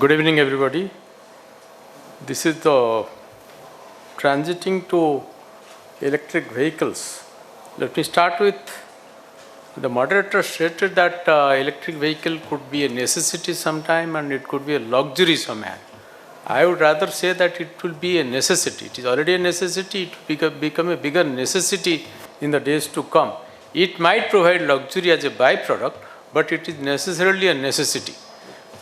Good evening, everybody. This is the transiting to electric vehicles. Let me start with the moderator stated that electric vehicle could be a necessity sometime and it could be a luxury sometime. I would rather say that it will be a necessity. It is already a necessity. It will become a bigger necessity in the days to come. It might provide luxury as a byproduct, but it is necessarily a necessity.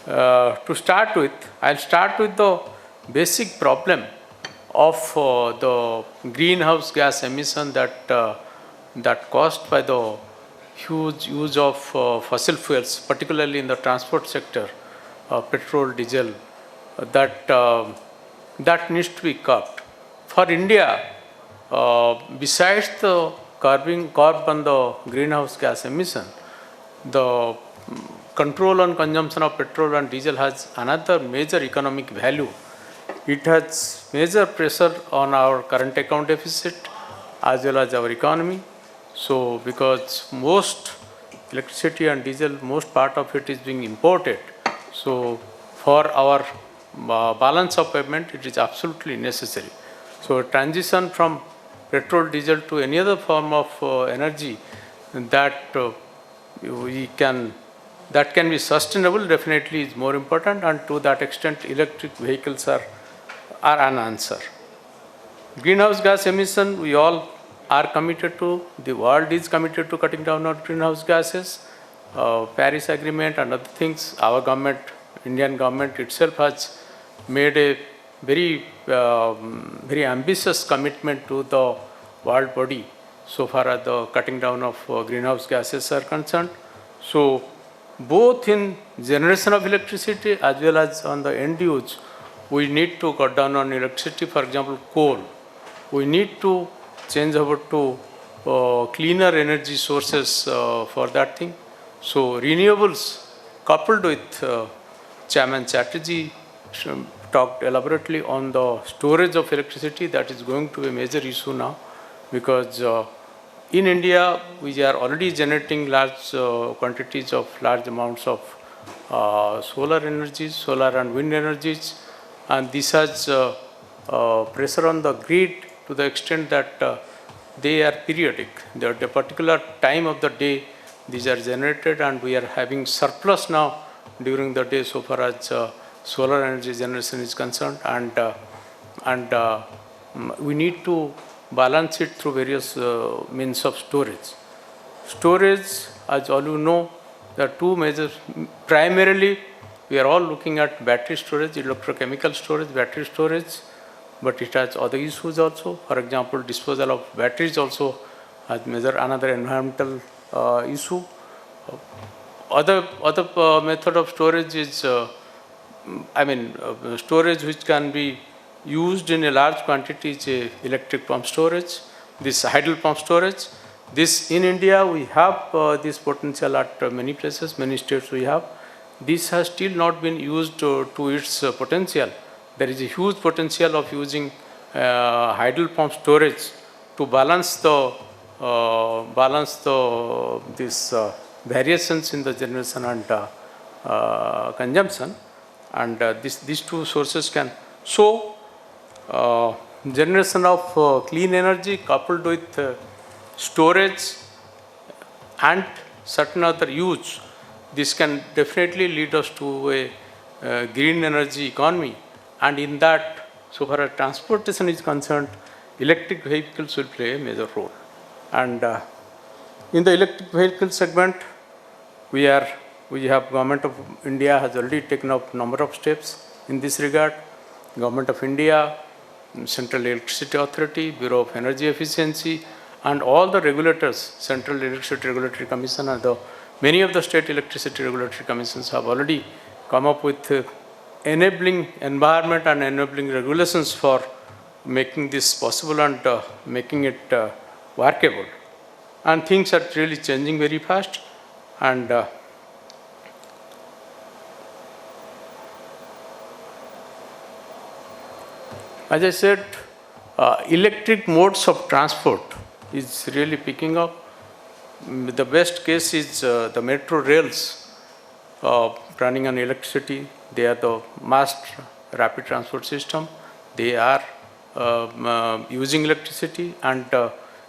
To start with, I'll start with the basic problem of the greenhouse gas emission that caused by the huge use of fossil fuels, particularly in the transport sector, petrol, diesel, that needs to be curbed. For India, besides the curb on the greenhouse gas emission, the control on consumption of petrol and diesel has another major economic value. It has major pressure on our current account deficit as well as our economy. So, because most electricity and diesel, most part of it is being imported. So, for our balance of payment, it is absolutely necessary. So, transition from petrol, diesel to any other form of energy that that can be sustainable definitely is more important, and to that extent electric vehicles are an answer. Greenhouse gas emission, we all are committed to, the world is committed to cutting down on greenhouse gases. Paris Agreement and other things, our government, Indian government itself has made a very ambitious commitment to the world body so far as the cutting down of greenhouse gases are concerned. So, both in generation of electricity as well as on the end use, we need to cut down on electricity. For example, coal. We need to change over to cleaner energy sources for that thing. So, renewables coupled with Chairman Chatterjee talked elaborately on the storage of electricity. That is going to be a major issue now, because in India, we are already generating large quantities of large amounts of solar energies, solar and wind energies, and this has pressure on the grid to the extent that they are periodic. They are at a particular time of the day these are generated, and we are having surplus now during the day so far as solar energy generation is concerned, and we need to balance it through various means of storage. Storage, as all you know, there are two major. Primarily, we are all looking at battery storage, electrochemical storage, battery storage, but it has other issues also. For example, disposal of batteries also has another environmental issue. Other method of storage is, storage which can be used in a large quantity is electric pump storage, this hydel pump storage. This in India we have this potential at many places, many states we have. This has still not been used to its potential. There is a huge potential of using hydel pump storage to balance this variations in the generation and consumption, and these two sources can. So, generation of clean energy coupled with storage and certain other use, this can definitely lead us to a green energy economy, and in that, so far as transportation is concerned, electric vehicles will play a major role. And in the electric vehicle segment, we have Government of India has already taken up number of steps in this regard. Government of India, Central Electricity Authority, Bureau of Energy Efficiency, and all the regulators, Central Electricity Regulatory Commission and many of the state electricity regulatory commissions have already come up with enabling environment and enabling regulations for making this possible and making it workable. And things are really changing very fast. And as I said, electric modes of transport is really picking up. The best case is the metro rails running on electricity. They are the mass rapid transport system. They are using electricity, and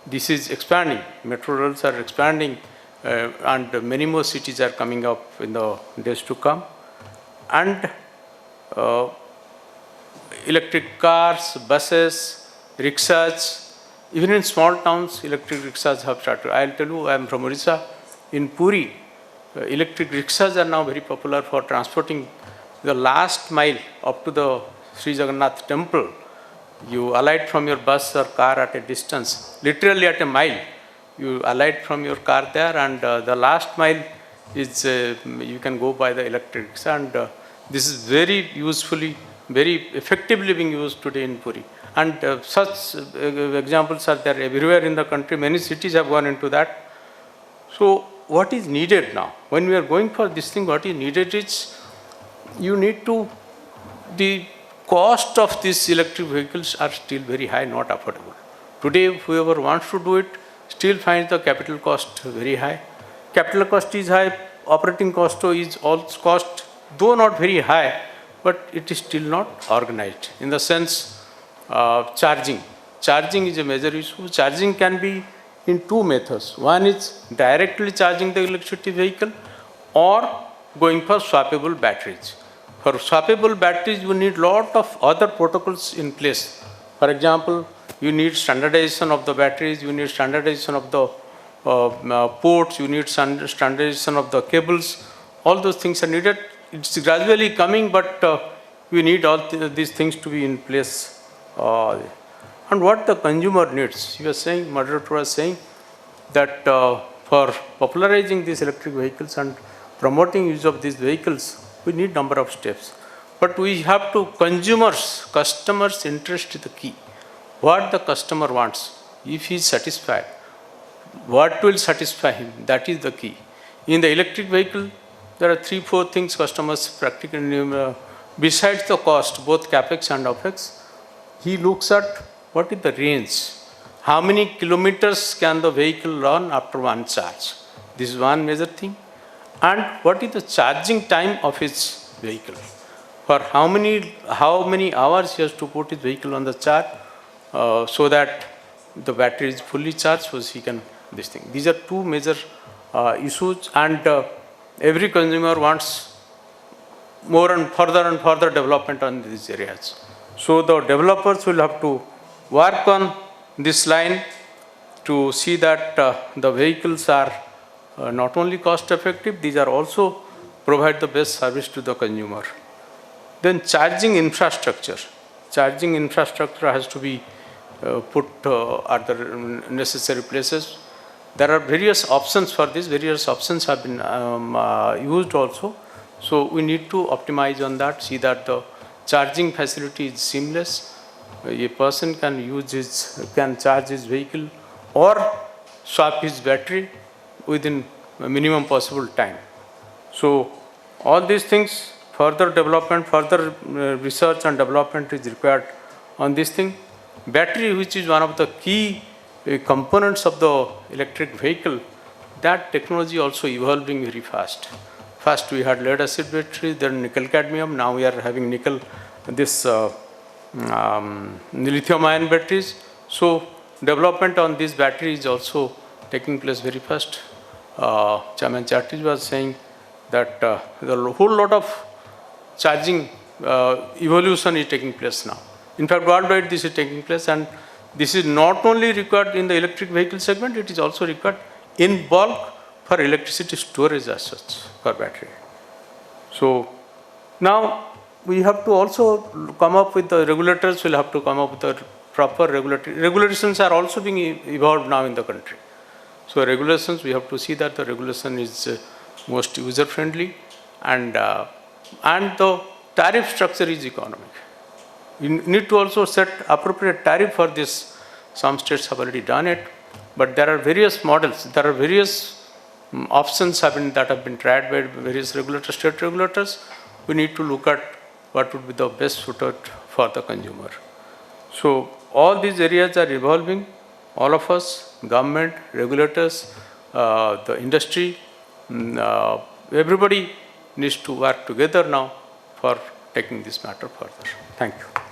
this is expanding. Metro rails are expanding, and many more cities are coming up in the days to come. And electric cars, buses, rickshaws, even in small towns, electric rickshaws have started. I'll tell you, I am from Orissa. In Puri, electric rickshaws are now very popular for transporting the last mile up to the Sri Jagannath temple. You alight from your bus or car at a distance, literally at a mile. You alight from your car there, and the last mile is you can go by the electric rickshaw, and this is very usefully, very effectively being used today in Puri. And such examples are there everywhere in the country. Many cities have gone into that. So what is needed now? When we are going for this thing, what is needed is, you need to, the cost of these electric vehicles are still very high, not affordable. Today, whoever wants to do it still finds the capital cost very high. Capital cost is high, operating cost is also cost, though not very high, but it is still not organized. In the sense, charging. Charging is a major issue. Charging can be in two methods. One is directly charging the electricity vehicle, or going for swappable batteries. For swappable batteries, you need lot of other protocols in place. For example, you need standardization of the batteries, you need standardization of the ports, you need standardization of the cables. All those things are needed. It's gradually coming, but we need all these things to be in place. And what the consumer needs, you are saying, moderator was saying, that for popularizing these electric vehicles and promoting use of these vehicles, we need number of steps. But we have to, customers' interest is the key. What the customer wants, if he is satisfied, what will satisfy him, that is the key. In the electric vehicle, there are 3-4 things customers practically, besides the cost, both capex and opex, he looks at what is the range. How many kilometers can the vehicle run after one charge? This is one major thing. And what is the charging time of his vehicle? For how many hours he has to put his vehicle on the charge, so that the battery is fully charged, so he can this thing. These are two major issues, and every consumer wants more and further development on these areas. So the developers will have to work on this line to see that the vehicles are not only cost effective, these are also provide the best service to the consumer. Then charging infrastructure. Charging infrastructure has to be put at the necessary places. There are various options for this. Various options have been used also. So we need to optimize on that, see that the charging facility is seamless. A person can charge his vehicle or swap his battery within a minimum possible time. So all these things, further development, further research and development is required on this thing. Battery, which is one of the key components of the electric vehicle, that technology also evolving very fast. First we had lead acid batteries, then nickel cadmium, now we are having nickel, lithium ion batteries. So development on this battery is also taking place very fast. Chairman Chatterjee was saying that the whole lot of charging evolution is taking place now. In fact, worldwide this is taking place, and this is not only required in the electric vehicle segment, it is also required in bulk for electricity storage as such for battery. So now we have to also come up with the regulators, will have to come up with the proper regulations are also being evolved now in the country. So regulations, we have to see that the regulation is most user friendly, and the tariff structure is economic. We need to also set appropriate tariff for this. Some states have already done it, but there are various models, there are various options that have been tried by various regulators, state regulators. We need to look at what would be the best suited for the consumer. So all these areas are evolving. All of us, government, regulators, the industry, everybody needs to work together now for taking this matter further. Thank you.